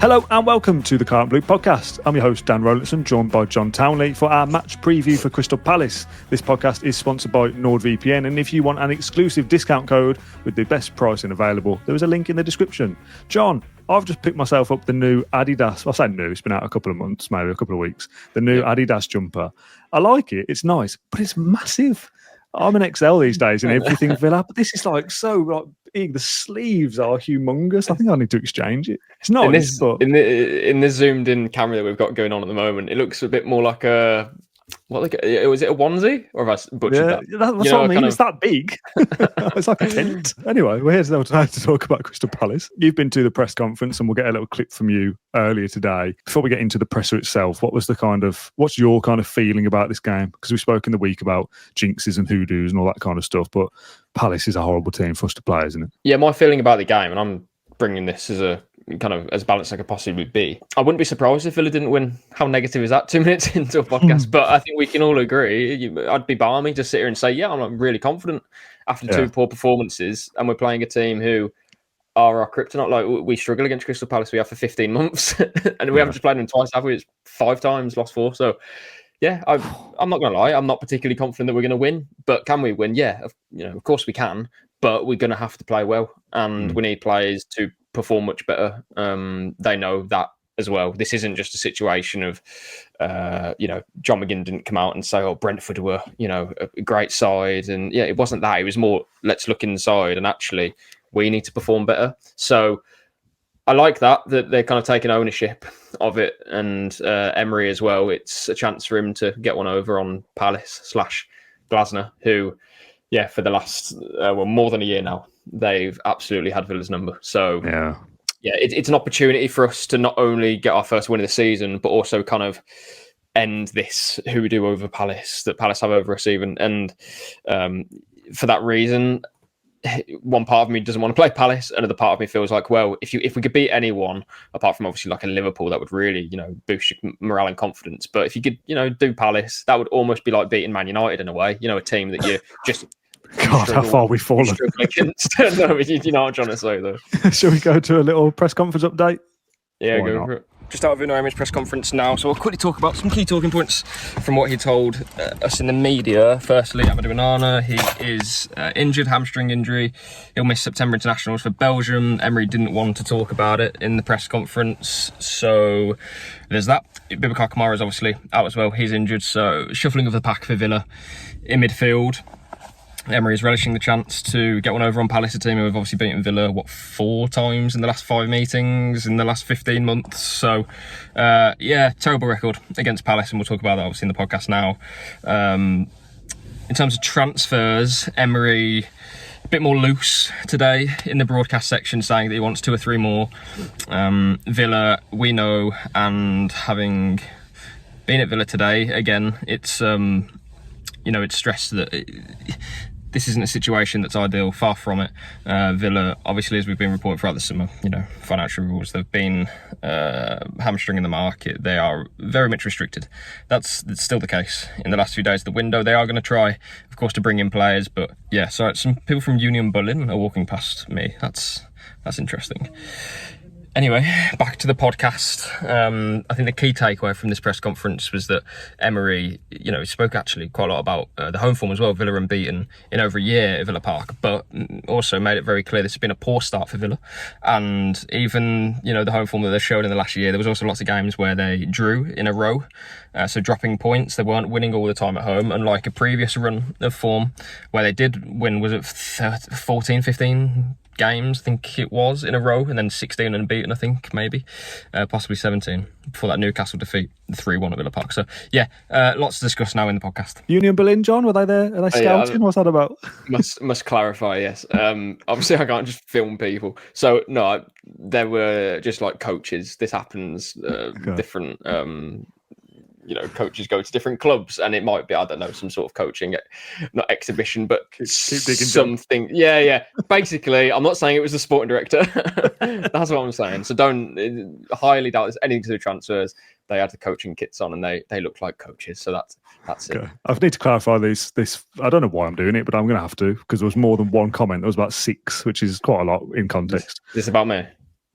Hello and welcome to the Claret and Blue podcast. I'm your host, Dan Rolinson, joined by John Townley for our match preview for Crystal Palace. This podcast is sponsored by NordVPN, and if you want an exclusive discount code with the best pricing available, there is a link in the description. John, I've just picked myself up the new Adidas, I say new, it's been out a couple of months, maybe a couple of weeks, the new Adidas jumper. I like it, it's nice, but it's massive. I'm an XL these days in everything Villa, but this is like so like big. The sleeves are humongous. I think I need to exchange it. It's nice, in this zoomed in camera that we've got going on at the moment, it looks a bit more like a was it a onesie, or have I butchered that? That's what I mean. It's that big. It's like a tent. Anyway, we're here today to talk about Crystal Palace. You've been to the press conference, and we'll get a little clip from you earlier today. Before we get into the presser itself, what's your kind of feeling about this game? Because we spoke in the week about jinxes and hoodoos and all that kind of stuff, but Palace is a horrible team for us to play, isn't it? Yeah, my feeling about the game, and I'm bringing this as a kind of as balanced as I could possibly be. I wouldn't be surprised if Villa didn't win. How negative is that 2 minutes into a podcast? But I think we can all agree, I'd be balmy to sit here and say, yeah, I'm really confident after two poor performances, and we're playing a team who are our kryptonite. Like, we struggle against Crystal Palace, we have for 15 months, and we haven't just played them twice, have we? It's 5 times, lost 4. So yeah, I'm not going to lie, I'm not particularly confident that we're going to win, but can we win? Yeah, of course we can, but we're going to have to play well, and we need players to perform much better. They know that as well. This isn't just a situation of, John McGinn didn't come out and say, "Oh, Brentford were, a great side," and it wasn't that. It was more, let's look inside, and actually, we need to perform better. So I like that they're kind of taking ownership of it, and Emery as well. It's a chance for him to get one over on Palace / Glasner, who, for the last more than a year now, they've absolutely had Villa's number. So it's an opportunity for us to not only get our first win of the season, but also kind of end this hoodoo over Palace that Palace have over us even. And for that reason, one part of me doesn't want to play Palace. Another part of me feels like, well, if we could beat anyone, apart from obviously like a Liverpool, that would really, boost your morale and confidence. But if you could, do Palace, that would almost be like beating Man United in a way. A team that you just... God, how far we've fallen. No, you know what I'm trying to say, though. Shall we go to a little press conference update? Yeah, go for it. Just out of Unai Emery's press conference now, so I'll quickly talk about some key talking points from what he told us in the media. Firstly, Amadou Onana, he is injured, hamstring injury. He'll miss September internationals for Belgium. Emery didn't want to talk about it in the press conference, so there's that. Boubacar Kamara is obviously out as well. He's injured, so shuffling of the pack for Villa in midfield. Emery is relishing the chance to get one over on Palace, a team who have obviously beaten Villa, 4 times in the last 5 meetings in the last 15 months. So, terrible record against Palace, and we'll talk about that obviously in the podcast now. In terms of transfers, Emery a bit more loose today in the broadcast section, saying that he wants 2 or 3 more. Villa, we know, and having been at Villa today, again, it's it's stressed that this isn't a situation that's ideal, far from it. Villa, obviously, as we've been reporting throughout the summer, financial rules, they've been hamstringing the market. They are very much restricted. That's still the case. In the last few days of the window, they are going to try, of course, to bring in players. But so some people from Union Berlin are walking past me. That's interesting. Anyway, back to the podcast. I think the key takeaway from this press conference was that Emery, spoke actually quite a lot about the home form as well. Villa unbeaten in over a year at Villa Park, but also made it very clear this has been a poor start for Villa. And even, the home form that they showed in the last year, there was also lots of games where they drew in a row. So dropping points, they weren't winning all the time at home, unlike a previous run of form where they did win, was it 14, 15 games, I think it was, in a row, and then 16 unbeaten, I think, maybe, possibly 17, before that Newcastle defeat, 3-1 at Villa Park. So, lots to discuss now in the podcast. Union Berlin, John, were they there? Are they scouting? What's that about? Must clarify, yes. Obviously, I can't just film people. So, no, there were just like coaches. This happens, different... coaches go to different clubs, and it might be, I don't know, some sort of coaching, not exhibition, but keep something. Yeah. Basically, I'm not saying it was the sporting director. That's what I'm saying. So don't highly doubt there's anything to do with transfers. They had the coaching kits on, and they look like coaches. So that's it. I need to clarify this. I don't know why I'm doing it, but I'm going to have to, because there was more than one comment. There was about 6, which is quite a lot in context. This about me?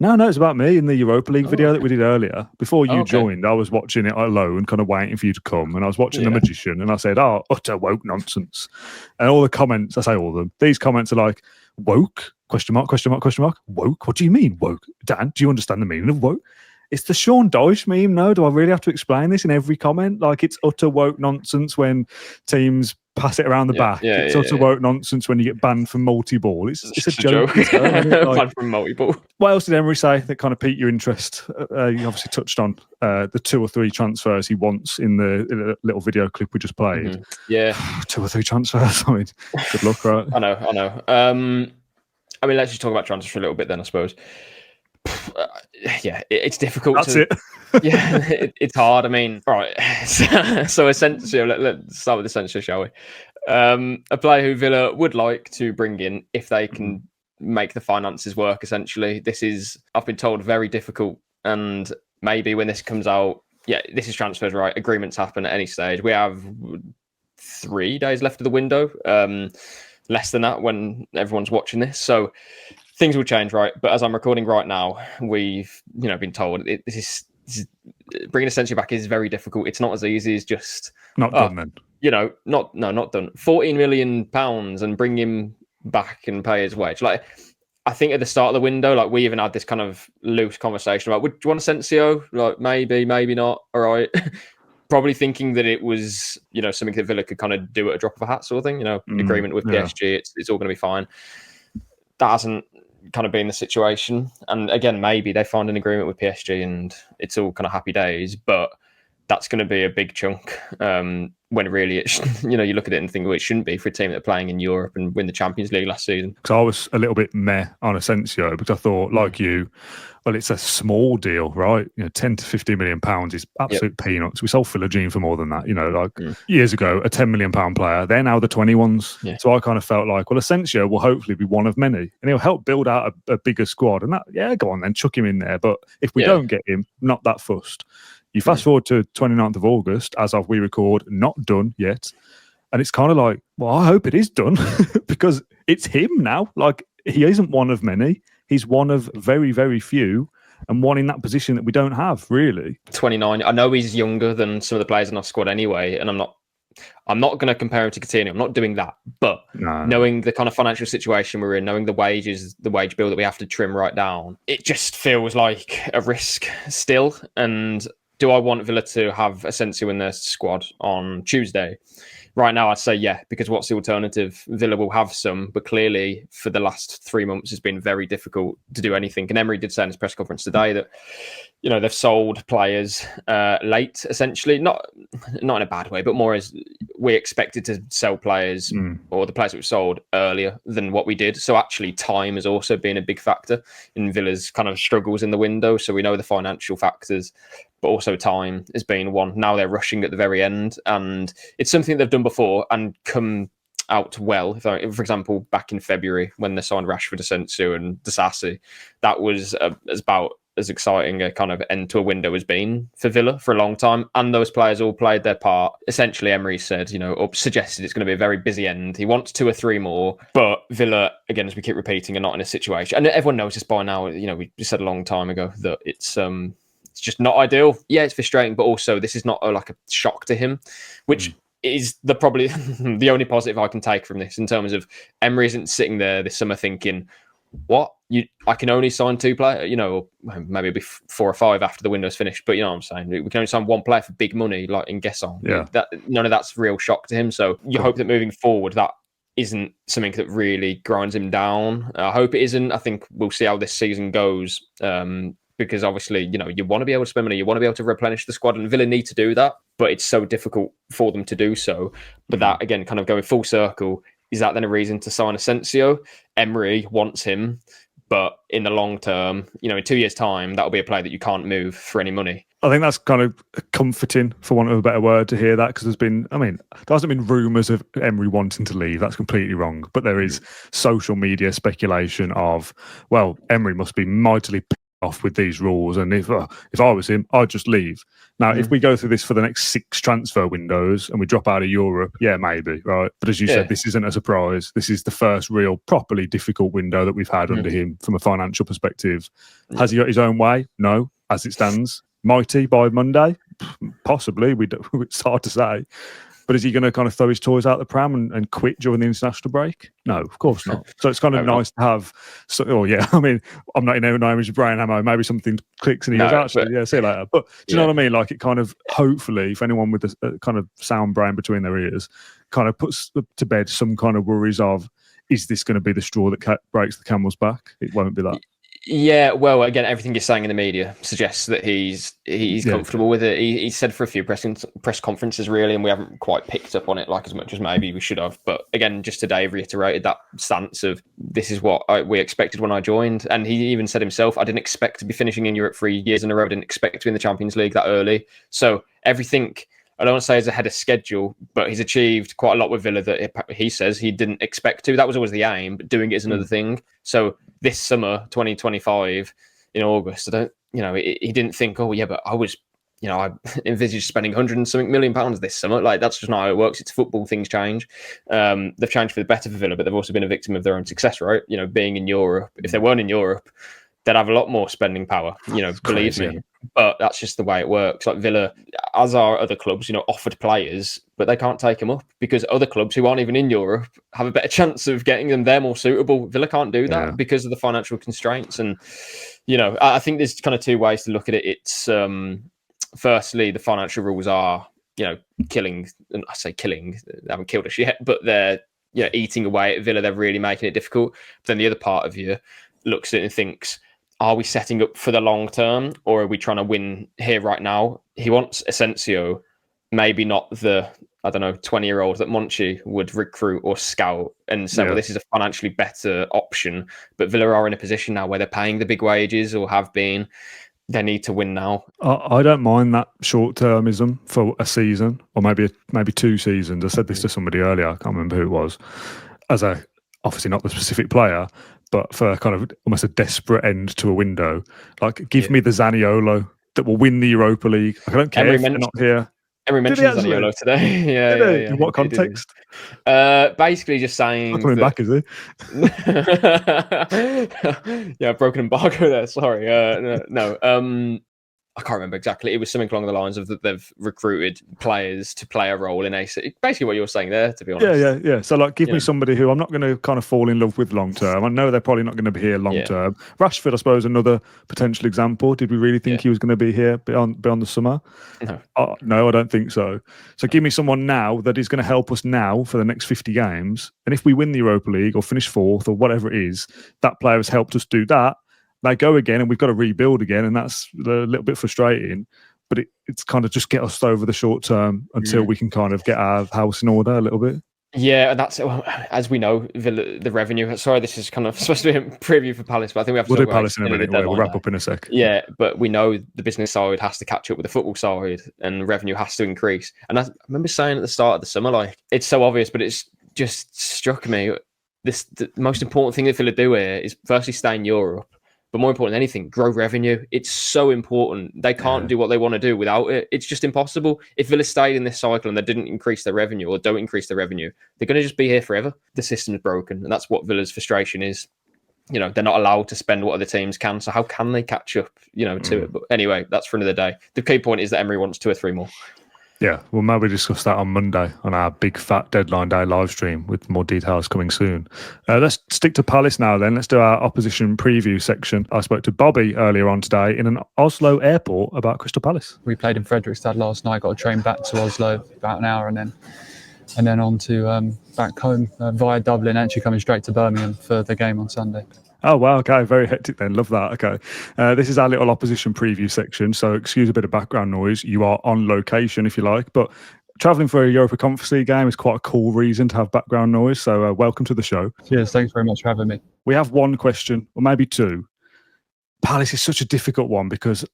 No, it's about me in the Europa League video okay. that we did earlier. Before you Okay. joined, I was watching it alone, kind of waiting for you to come. And I was watching The Magician, and I said, "Oh, utter woke nonsense." And all the comments, I say all of them, these comments are like, "Woke? Question mark, question mark, question mark. Woke? What do you mean, woke? Dan, do you understand the meaning of woke?" It's the Sean Dyche meme. No, do I really have to explain this in every comment? Like, it's utter woke nonsense when teams pass it around the back. It's utter woke nonsense when you get banned from multi-ball. It's a joke. As well, isn't it? Like, Banned from multi-ball. what else did Emery say that kind of piqued your interest? You obviously touched on the 2 or 3 transfers he wants in the little video clip we just played. Mm-hmm. Yeah. 2 or 3 transfers. I mean, good luck, right? I know. I mean, let's just talk about transfers for a little bit then, I suppose. It's difficult. That's it. It's hard. I mean, all right. So Asensio, let's start with Asensio, shall we? A player who Villa would like to bring in if they can make the finances work. Essentially, this is, I've been told, very difficult. And maybe when this comes out, this is transfers, right? Agreements happen at any stage. We have 3 days left of the window. Less than that when everyone's watching this. So things will change, right? But as I'm recording right now, we've been told this is bringing Asensio back is very difficult. It's not as easy as just not done then. Not done. £14 million and bring him back and pay his wage. Like, I think at the start of the window, like, we even had this kind of loose conversation about, do you want Asensio? Like, maybe not. All right. Probably thinking that it was, something that Villa could kind of do at a drop of a hat, sort of thing. Agreement with PSG, it's all going to be fine. That hasn't kind of been the situation. And again, maybe they find an agreement with PSG and it's all kind of happy days, but that's going to be a big chunk when really, you look at it and think, well, it shouldn't be for a team that are playing in Europe and win the Champions League last season. Because I was a little bit meh on Asensio because I thought, like you, well, it's a small deal, right? 10 to 50 million pounds is absolute peanuts. We sold Philogene for more than that, years ago, a 10 million pound player. They're now the 21s. Yeah. So I kind of felt like, well, Asensio will hopefully be one of many and he'll help build out a bigger squad. And that, go on then, chuck him in there. But if we don't get him, not that fussed. You fast forward to 29th of August, as of we record, not done yet. And it's kind of like, well, I hope it is done because it's him now. Like, he isn't one of many. He's one of very, very few and one in that position that we don't have, really. 29. I know he's younger than some of the players in our squad anyway, and I'm not going to compare him to Coutinho. I'm not doing that. But knowing the kind of financial situation we're in, knowing the wages, the wage bill that we have to trim right down, it just feels like a risk still. And do I want Villa to have Asensio in their squad on Tuesday? Right now, I'd say because what's the alternative? Villa will have some, but clearly for the last 3 months, it's been very difficult to do anything. And Emery did say in his press conference today that, they've sold players late, essentially. Not in a bad way, but more as we expected to sell players or the players that were sold earlier than what we did. So actually, time has also been a big factor in Villa's kind of struggles in the window. So we know the financial factors, but also time has been one. Now they're rushing at the very end, and it's something they've done before and come out well. For example, back in February when they signed Rashford, Asensio and Disasi, that was about as exciting a kind of end to a window has been for Villa for a long time. And those players all played their part. Essentially, Emery said, or suggested it's going to be a very busy end. He wants 2 or 3 more. But Villa, again, as we keep repeating, are not in a situation. And everyone knows this by now. We said a long time ago that it's just not ideal. Yeah, it's frustrating, but also this is not like a shock to him, which is probably the only positive I can take from this in terms of Emery isn't sitting there this summer thinking, what? I can only sign 2 players, or maybe it'll be 4 or 5 after the window's finished. But you know what I'm saying? We can only sign 1 player for big money, like in Gesson. Yeah. None of that's real shock to him. So you hope that moving forward, that isn't something that really grinds him down. I hope it isn't. I think we'll see how this season goes. Because obviously, you want to be able to spend money, you want to be able to replenish the squad, and Villa need to do that, but it's so difficult for them to do so. But that, again, kind of going full circle, is that then a reason to sign Asensio? Emery wants him, but in the long term, in 2 years' time, that'll be a player that you can't move for any money. I think that's kind of comforting, for want of a better word, to hear that, because there hasn't been rumours of Emery wanting to leave. That's completely wrong. But there is social media speculation of, well, Emery must be mightily off with these rules. And if I was him, I'd just leave. Now, if we go through this for the next 6 transfer windows and we drop out of Europe, yeah, maybe, right? But as you said, this isn't a surprise. This is the first real, properly difficult window that we've had under him from a financial perspective. Has he got his own way? No, as it stands. Mighty by Monday? Possibly. It's hard to say. But is he going to kind of throw his toys out the pram and quit during the international break? No, of course not. So it's kind of nice to have. I mean, I'm not in Naomi's brain, am I? Maybe something clicks and he goes, actually, see you later. But do you know what I mean? Like, it kind of, hopefully, for anyone with a kind of sound brain between their ears, kind of puts to bed some kind of worries of, is this going to be the straw that breaks the camel's back? It won't be that. Yeah, well, again, everything you're saying in the media suggests that he's comfortable with it. He said for a few press conferences, really, and we haven't quite picked up on it like as much as maybe we should have. But again, just today reiterated that stance of this is what we expected when I joined. And he even said himself, I didn't expect to be finishing in Europe 3 years in a row. I didn't expect to be in the Champions League that early. So everything, I don't want to say is ahead of schedule, but he's achieved quite a lot with Villa that he says he didn't expect to. That was always the aim, but doing it is another thing. So this summer, 2025, in August, he didn't think, but I envisaged spending 100 and something million pounds this summer. Like, that's just not how it works. It's football, things change. They've changed for the better for Villa, but they've also been a victim of their own success, right? Being in Europe. If they weren't in Europe, they'd have a lot more spending power, believe me. But that's just the way it works. Like Villa, as are other clubs, offered players, but they can't take them up because other clubs who aren't even in Europe have a better chance of getting them. They're more suitable. Villa can't do that because of the financial constraints. And, I think there's kind of 2 ways to look at it. It's, firstly, the financial rules are, killing, and I say killing, they haven't killed us yet, but they're, eating away at Villa. They're really making it difficult. But then the other part of you looks at it and thinks, are we setting up for the long term or are we trying to win here right now? He wants Asensio, maybe not the, 20-year-old that Monchi would recruit or scout and say, well, this is a financially better option. But Villa are in a position now where they're paying the big wages or have been. They need to win now. I don't mind that short-termism for a season or maybe 2 seasons. I said this to somebody earlier. I can't remember who it was. Obviously not the specific player, but for kind of almost a desperate end to a window. Like, give me the Zaniolo that will win the Europa League. I don't care if they're not here. Emery mentioned Zaniolo today. Yeah. In what context? Basically just saying... I'm coming back, is he? Broken embargo there, sorry. No. I can't remember exactly. It was something along the lines of that they've recruited players to play a role in AC. Basically what you were saying there, to be honest. Yeah. So, like, give me somebody who I'm not going to kind of fall in love with long term. I know they're probably not going to be here long term. Rashford, I suppose, another potential example. Did we really think he was going to be here beyond the summer? No. No, I don't think so. So give me someone now that is going to help us now for the next 50 games. And if we win the Europa League or finish 4th or whatever it is, that player has helped us do that. They go again and we've got to rebuild again, and that's a little bit frustrating, but it's kind of just get us over the short term until we can kind of get our house in order a little bit. Yeah, and that's, as we know, the revenue. Sorry, this is kind of supposed to be a preview for Palace, but I think we have to do Palace in a minute. We'll wrap up in a sec. Yeah, but we know the business side has to catch up with the football side and revenue has to increase. And I remember saying at the start of the summer, like, it's so obvious, but it's just struck me. The most important thing that Villa do here is firstly stay in Europe. But more important than anything, grow revenue. It's so important. They can't do what they want to do without it. It's just impossible. If Villa stayed in this cycle and they didn't increase their revenue or don't increase their revenue, they're going to just be here forever. The system's broken. And that's what Villa's frustration is. They're not allowed to spend what other teams can. So how can they catch up, to it? But anyway, that's for another day. The key point is that Emery wants 2 or 3 more. Yeah, we'll maybe discuss that on Monday on our big fat deadline day live stream with more details coming soon. Let's stick to Palace now then. Let's do our opposition preview section. I spoke to Bobby earlier on today in an Oslo airport about Crystal Palace. We played in Fredrikstad last night, got a train back to Oslo about an hour and then on to back home via Dublin, actually coming straight to Birmingham for the game on Sunday. Oh, wow. Okay. Very hectic then. Love that. Okay. This is our little opposition preview section. So excuse a bit of background noise. You are on location, if you like. But travelling for a Europa Conference League game is quite a cool reason to have background noise. So welcome to the show. Cheers. Thanks very much for having me. We have one question, or maybe 2. Palace is such a difficult one because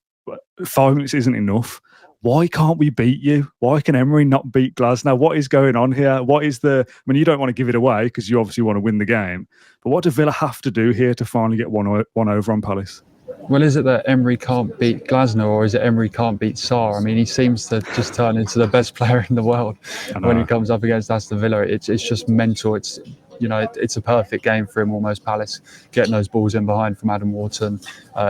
5 minutes isn't enough. Why can't we beat you? Why can Emery not beat Glasgow? What is going on here? You don't want to give it away because you obviously want to win the game. But what do Villa have to do here to finally get one over on Palace? Well, is it that Emery can't beat Glasner, or is it Emery can't beat Sarr? I mean, he seems to just turn into the best player in the world when he comes up against Aston Villa. It's just mental. It's a perfect game for him, almost. Palace getting those balls in behind from Adam Wharton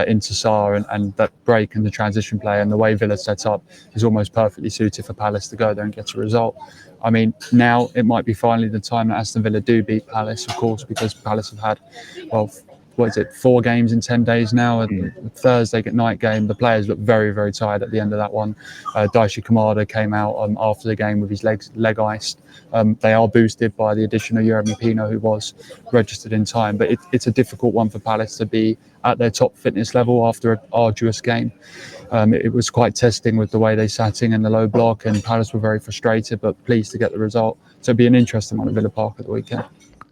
into Sarr, and that break and the transition play and the way Villa sets up is almost perfectly suited for Palace to go there and get a result. I mean, now it might be finally the time that Aston Villa do beat Palace, of course, because Palace have had, 4 games in 10 days now. And Thursday night game, the players look very, very tired at the end of that one. Daichi Kamada came out after the game with his leg iced. They are boosted by the addition of Yeremy Pino, who was registered in time. But it's a difficult one for Palace to be at their top fitness level after an arduous game. It was quite testing with the way they sat in the low block, and Palace were very frustrated, but pleased to get the result. So it'd be an interesting one at Villa Park at the weekend.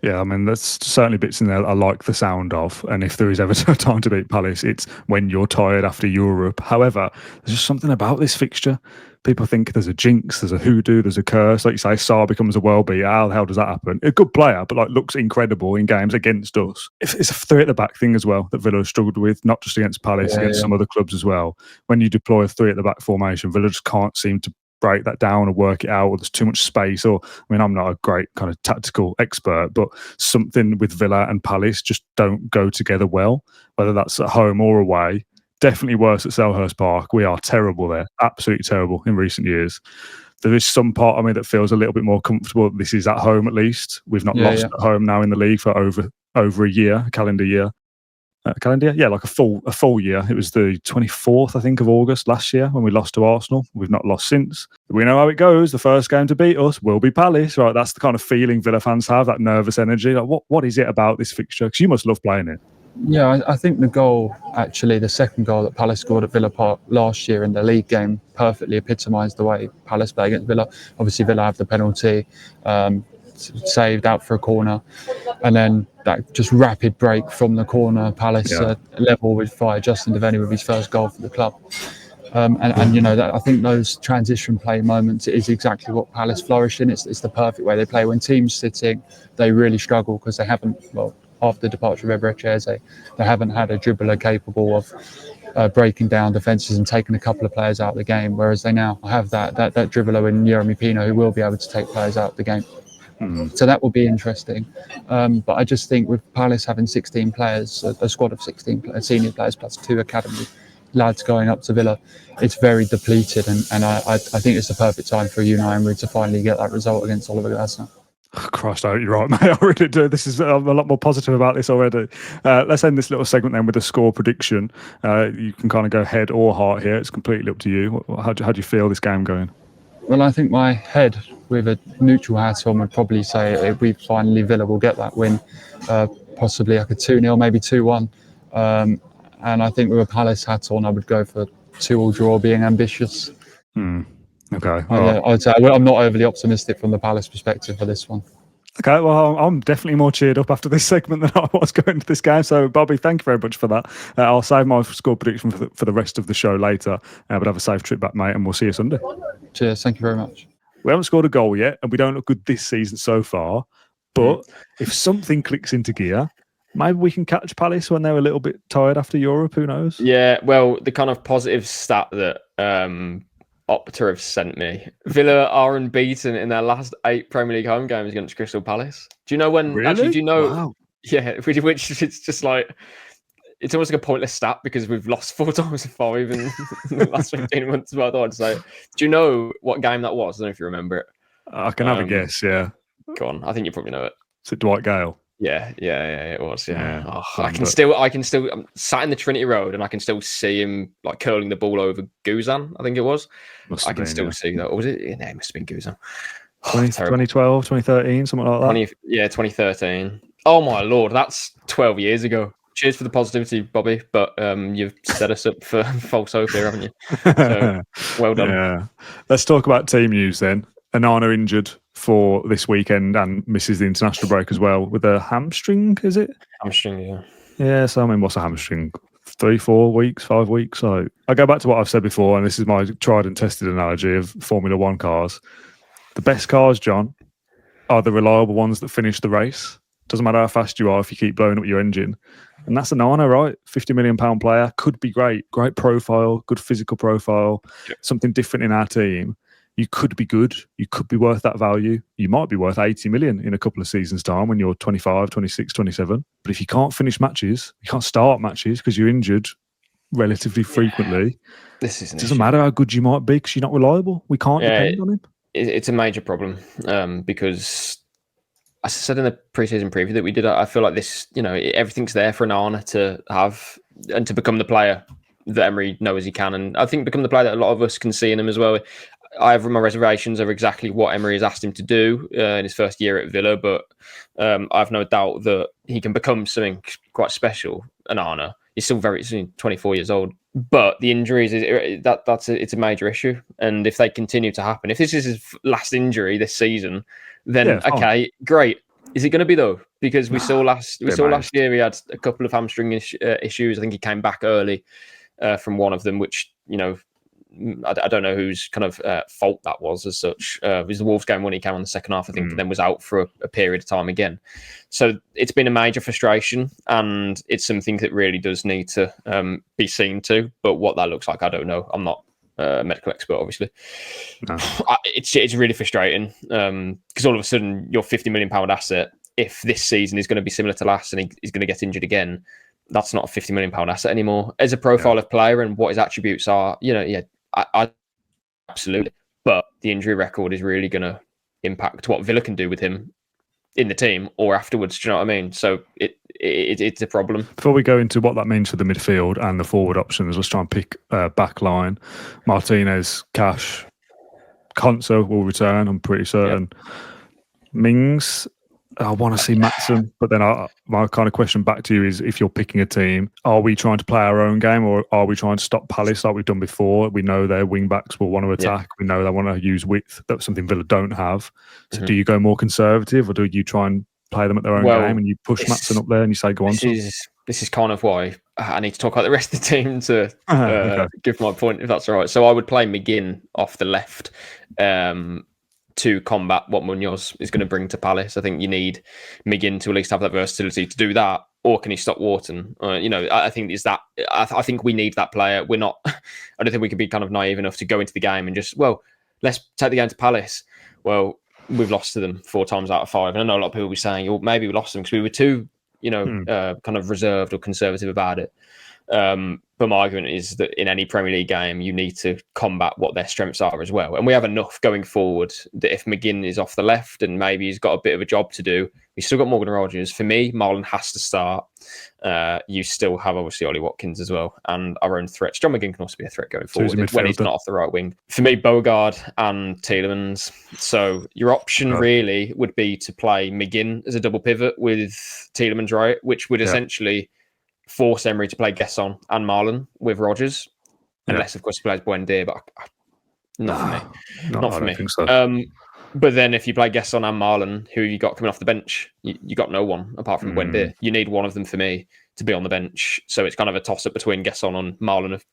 Yeah, I mean, there's certainly bits in there I like the sound of. And if there is ever a time to beat Palace, it's when you're tired after Europe. However, there's just something about this fixture. People think there's a jinx, there's a hoodoo, there's a curse. Like you say, Sarr becomes a world beater. How the hell does that happen? A good player, but looks incredible in games against us. It's a 3 at the back thing as well that Villa has struggled with, not just against Palace, against some other clubs as well. When you deploy a 3 at the back formation, Villa just can't seem to break that down or work it out, or there's too much space. Or, I mean, I'm not a great kind of tactical expert, but something with Villa and Palace just don't go together well, whether that's at home or away. Definitely worse at Selhurst Park. We are terrible there, absolutely terrible in recent years. There is some part of me that feels a little bit more comfortable. This is at home, at least. We've not lost at home now in the league for over a year, a calendar year. Like a full year. It was the 24th, I think, of August last year when we lost to Arsenal. We've not lost since. We know how it goes. The first game to beat us will be Palace, right? That's the kind of feeling Villa fans have, that nervous energy. Like, what is it about this fixture? Because you must love playing it. Yeah, I think the second goal that Palace scored at Villa Park last year in the league game perfectly epitomised the way Palace play against Villa. Obviously, Villa have the penalty, saved out for a corner, and then that just rapid break from the corner. Palace level with fire. Justin Devaney with his first goal for the club. I think those transition play moments is exactly what Palace flourish in. It's the perfect way they play. When teams sitting, they really struggle because they haven't, after the departure of Eberechieze, they haven't had a dribbler capable of breaking down defences and taking a couple of players out of the game, whereas they now have that dribbler in Yeremy Pino who will be able to take players out of the game. So that will be interesting. But I just think with Palace having 16 players, a squad of 16 senior players plus 2 academy lads going up to Villa, it's very depleted, and I think it's the perfect time for Unai Emery to finally get that result against Oliver Glasner. Oh, Christ, you're right, mate. I really do. I'm a lot more positive about this already. Let's end this little segment then with a score prediction. You can kind of go head or heart here. It's completely up to you. How do you feel this game going? Well, I think my head, with a neutral hat on, would probably say Villa will get that win. Possibly like a 2-0, maybe 2-1. And I think with a Palace hat on, I would go for 2-2 draw, being ambitious. Okay. I'd say I'm not overly optimistic from the Palace perspective for this one. Okay, well, I'm definitely more cheered up after this segment than I was going to this game. So, Bobby, thank you very much for that. I'll save my score prediction for the rest of the show later. But have a safe trip back, mate, and we'll see you Sunday. Cheers. Thank you very much. We haven't scored a goal yet, and we don't look good this season so far. But if something clicks into gear, maybe we can catch Palace when they're a little bit tired after Europe. Who knows? Yeah, well, the kind of positive stat that Opta have sent me: Villa are unbeaten in their last 8 Premier League home games against Crystal Palace. Do you know when? Really? Actually, do you know? Wow. Yeah, which it's just like, it's almost like a pointless stat because we've lost 4 times in 5 in the last 15 months. Well, I thought I'd say. Do you know what game that was? I don't know if you remember it. I can have a guess. Yeah. Go on. I think you probably know it. Is it Dwight Gale? Yeah, it was. Yeah, I can still. I'm sat in the Trinity Road, and I can still see him like curling the ball over Guzan. I think it was. I can still see that. Or was it? Yeah, it must have been Guzan. 2012, 2013, something like that. 2013. Oh my lord, that's 12 years ago. Cheers for the positivity, Bobby. But you've set us up for false hope here, haven't you? So, well done. Yeah. Let's talk about team news then. Anana injured for this weekend and misses the international break as well with a hamstring, is it? Hamstring, yeah. Yeah, so I mean, what's a hamstring? 3, 4 weeks, 5 weeks? So I go back to what I've said before, and this is my tried and tested analogy of Formula One cars. The best cars, John, are the reliable ones that finish the race. Doesn't matter how fast you are if you keep blowing up your engine. And that's Onana, right? £50 million player. Could be great. Great profile, good physical profile, something different in our team. You could be good. You could be worth that value. You might be worth 80 million in a couple of seasons' time when you're 25, 26, 27. But if you can't finish matches, you can't start matches because you're injured relatively frequently. This is it doesn't matter how good you might be because you're not reliable. We can't depend on him. It's a major problem because I said in the pre-season preview that we did. I feel like this, everything's there for Onana to have and to become the player that Emery knows he can. And I think become the player that a lot of us can see in him as well. I have my reservations over exactly what Emery has asked him to do in his first year at Villa, but I have no doubt that he can become something quite special. Onana, he's still 24 years old, but the injuries it's a major issue. And if they continue to happen, if this is his last injury this season, then okay, great. Is it going to be though? Because we saw last year he had a couple of hamstring issues. I think he came back early from one of them, which I don't know whose kind of fault that was as such. It was the Wolves game when he came on the second half, I think, and then was out for a period of time again. So it's been a major frustration, and it's something that really does need to be seen to. But what that looks like, I don't know. I'm not a medical expert, obviously. No. It's really frustrating because all of a sudden your £50 million asset, if this season is going to be similar to last and he's going to get injured again, that's not a £50 million asset anymore. As a profile of player and what his attributes are, I absolutely. But the injury record is really going to impact what Villa can do with him in the team or afterwards. Do you know what I mean? So it's a problem. Before we go into what that means for the midfield and the forward options, let's try and pick back line. Martinez, Cash, Konsa will return, I'm pretty certain. Yep. Mings, I want to see Maatsen, but then my kind of question back to you is, if you're picking a team, are we trying to play our own game or are we trying to stop Palace like we've done before? We know their wing backs will want to attack. Yeah. We know they want to use width. That's something Villa don't have. So do you go more conservative or do you try and play them at their own game and you push Maatsen up there and you say, go on? This is kind of why I need to talk about the rest of the team to give my point, if that's all right. So I would play McGinn off the left. To combat what Munoz is going to bring to Palace. I think you need McGinn to at least have that versatility to do that, or can he stop Wharton? I think is that. I think we need that player. We're not. I don't think we can be kind of naive enough to go into the game and just, let's take the game to Palace. Well, we've lost to them 4 times out of 5, and I know a lot of people will be saying, maybe we lost them because we were too, kind of reserved or conservative about it. But my argument is that in any Premier League game, you need to combat what their strengths are as well. And we have enough going forward that if McGinn is off the left and maybe he's got a bit of a job to do, we've still got Morgan Rogers. For me, Malen has to start. You still have obviously Ollie Watkins as well and our own threats. John McGinn can also be a threat going forward when he's not off the right wing. For me, Bogard and Tielemans. So your option really would be to play McGinn as a double pivot with Tielemans right, which would essentially force Emery to play Gesson and Malen with Rodgers, unless of course he plays Buendia, but not for me. Not for me. Think so. But then if you play Gesson and Malen, who you got coming off the bench, you got no one apart from Buendia. You need one of them for me to be on the bench. So it's kind of a toss-up between Gesson and Malen of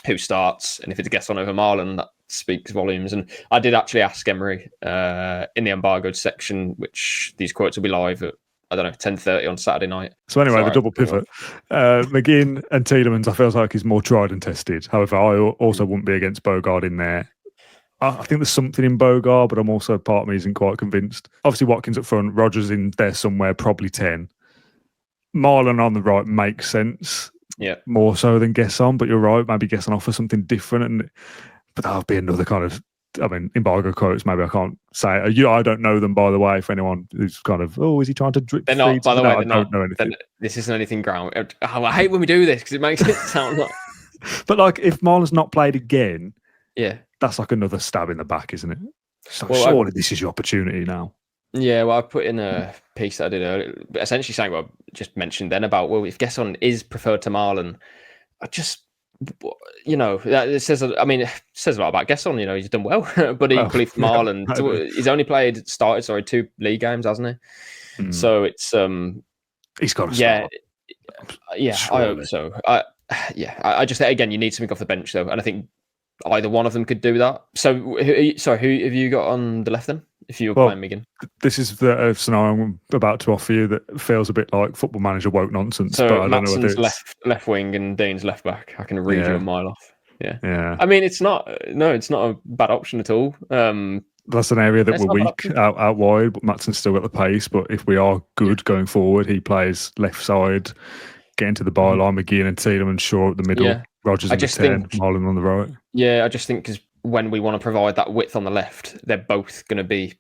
who starts. And if it's Gesson over Malen, that speaks volumes. And I did actually ask Emery in the embargoed section, which these quotes will be live at 10:30 on Saturday night. So anyway, the double pivot. McGinn and Tielemans, I feel like is more tried and tested. However, I also wouldn't be against Bogard in there. I think there's something in Bogard, but I'm also, part of me isn't quite convinced. Obviously, Watkins up front, Rodgers in there somewhere, probably 10. Marlon on the right makes sense. Yeah. More so than Gesson, but you're right, maybe Gesson offers something different. But that would be another kind of, embargo quotes, maybe I can't say. I don't know them, by the way, for anyone who's kind of, is he trying to drip They're not, by the way, I don't know anything. This isn't anything ground. I hate when we do this because it makes it sound like... But like, if Marlon's not played again, that's like another stab in the back, isn't it? Like, surely this is your opportunity now. Yeah, I put in a piece that I did earlier, essentially saying what I just mentioned then about, if Gesson is preferred to Marlon, it says a lot about Gesson. He's done well, but equally for Marlon, he's only started 2 league games, hasn't he? So it's he's got to start. I hope so. I just think, again, you need something off the bench though, and I think either one of them could do that. So, who have you got on the left then? if you were playing Migan? This is the scenario I'm about to offer you that feels a bit like Football Manager woke nonsense. So but I don't know Matson's whether it's... left wing and Dean's left back. I can read you a mile off. Yeah. I mean, it's not a bad option at all. That's an area that we're weak out wide, but Matson's still got the pace. But if we are good going forward, he plays left side, getting to the byline, McGinn and Tielemans Shaw at the middle, Rodgers at the 10, Malen on the right. Yeah, I just think because when we want to provide that width on the left, they're both going to be...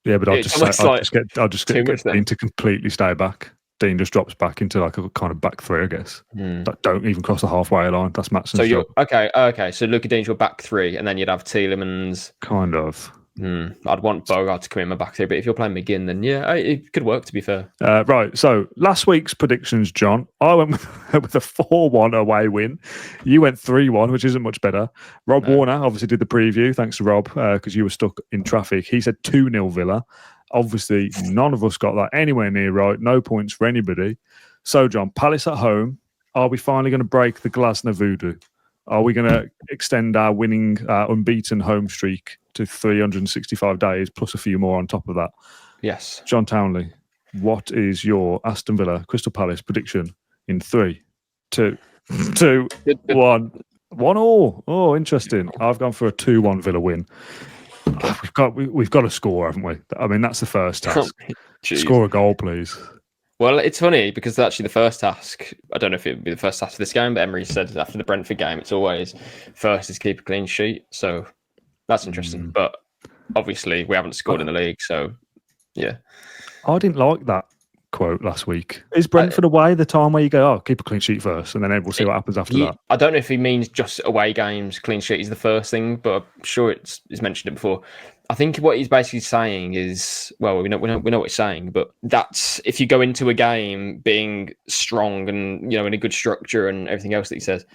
Yeah, but I'll just get Dean to completely stay back. Dean just drops back into like a kind of back three, I guess. That don't even cross the halfway line. That's Matson's job. Okay. So Luka Dean's your back three, and then you'd have Tielemans. Kind of. I'd want Bogart to come in my back three, but if you're playing McGinn, then it could work, to be fair. Right, so last week's predictions, John. I went with a 4-1 away win. You went 3-1, which isn't much better. Rob Warner obviously did the preview. Thanks to Rob, because you were stuck in traffic. He said 2-0 Villa. Obviously, none of us got that anywhere near right. No points for anybody. So, John, Palace at home. Are we finally going to break the Glasner voodoo? Are we going to extend our winning, unbeaten home streak to 365 days, plus a few more on top of that? Yes. John Townley, what is your Aston Villa Crystal Palace prediction in 3, 2, 1? 1-1. Oh, interesting. I've gone for a 2-1 Villa win. We've got to score, haven't we? I mean, that's the first task. Score a goal, please. Well, it's funny because actually the first task, I don't know if it would be the first task for this game, but Emery said after the Brentford game, it's always first is keep a clean sheet. So that's interesting. But obviously we haven't scored in the league. So, yeah. I didn't like that quote last week. Is Brentford away the time where you go, keep a clean sheet first, and then we'll see what happens after that? I don't know if he means just away games, clean sheet is the first thing, but I'm sure he's mentioned it before. I think what he's basically saying is, well, we know what he's saying, but that's if you go into a game being strong and in a good structure and everything else that he says,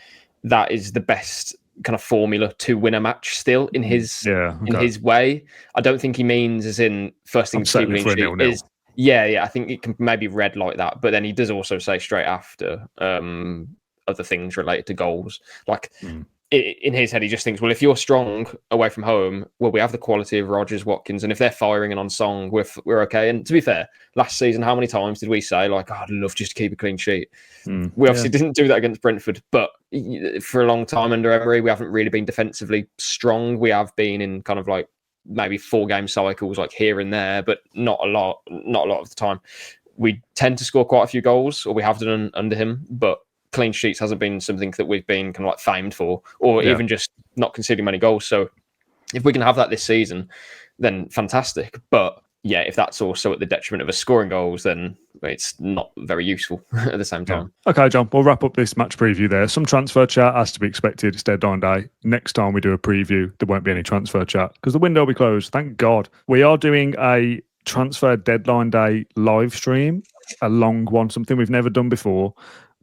that is the best kind of formula to win a match still in his in his way. I don't think he means as in first thing to keep a clean sheet is. Yeah, I think it can maybe read like that. But then he does also say straight after other things related to goals. Like in his head, he just thinks, well, if you're strong away from home, well, we have the quality of Rodgers, Watkins, and if they're firing and on song, we're okay. And to be fair, last season, how many times did we say, like, I'd love just to keep a clean sheet? We obviously didn't do that against Brentford, but for a long time under Emery, we haven't really been defensively strong. We have been in kind of like maybe 4-game cycles like here and there, but not a lot of the time. We tend to score quite a few goals, or we have done under him, but clean sheets hasn't been something that we've been kind of like famed for, or even just not conceding many goals. So if we can have that this season, then fantastic. But yeah, if that's also at the detriment of us scoring goals, then it's not very useful at the same time. Yeah. Okay, John, we'll wrap up this match preview there. Some transfer chat has to be expected. It's deadline day. Next time we do a preview, there won't be any transfer chat because the window will be closed. Thank God. We are doing a transfer deadline day live stream, a long one, something we've never done before.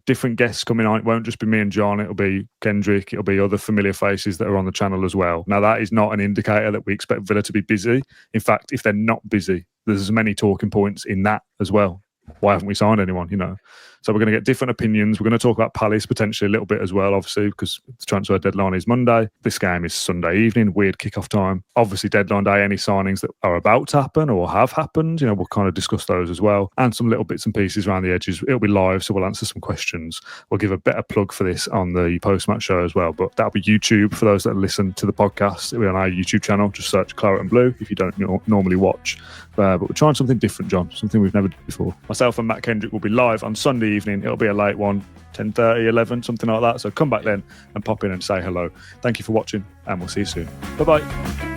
Different guests coming on. It won't just be me and John. It'll be Kendrick. It'll be other familiar faces that are on the channel as well. Now, that is not an indicator that we expect Villa to be busy. In fact, if they're not busy, there's as many talking points in that as well. Why haven't we signed anyone, So we're going to get different opinions. We're going to talk about Palace potentially a little bit as well, obviously, because the transfer deadline is Monday. This game is Sunday evening, weird kickoff time. Obviously, deadline day, any signings that are about to happen or have happened, we'll kind of discuss those as well. And some little bits and pieces around the edges. It'll be live, so we'll answer some questions. We'll give a better plug for this on the post-match show as well. But that'll be YouTube for those that listen to the podcast. It'll be on our YouTube channel. Just search Claret and Blue if you don't normally watch. But we're trying something different, John, something we've never done before. Myself and Matt Kendrick will be live on Sunday evening. It'll be a late one, 10:30, 11, something like that. So come back then and pop in and say hello. Thank you for watching, and we'll see you soon. Bye-bye.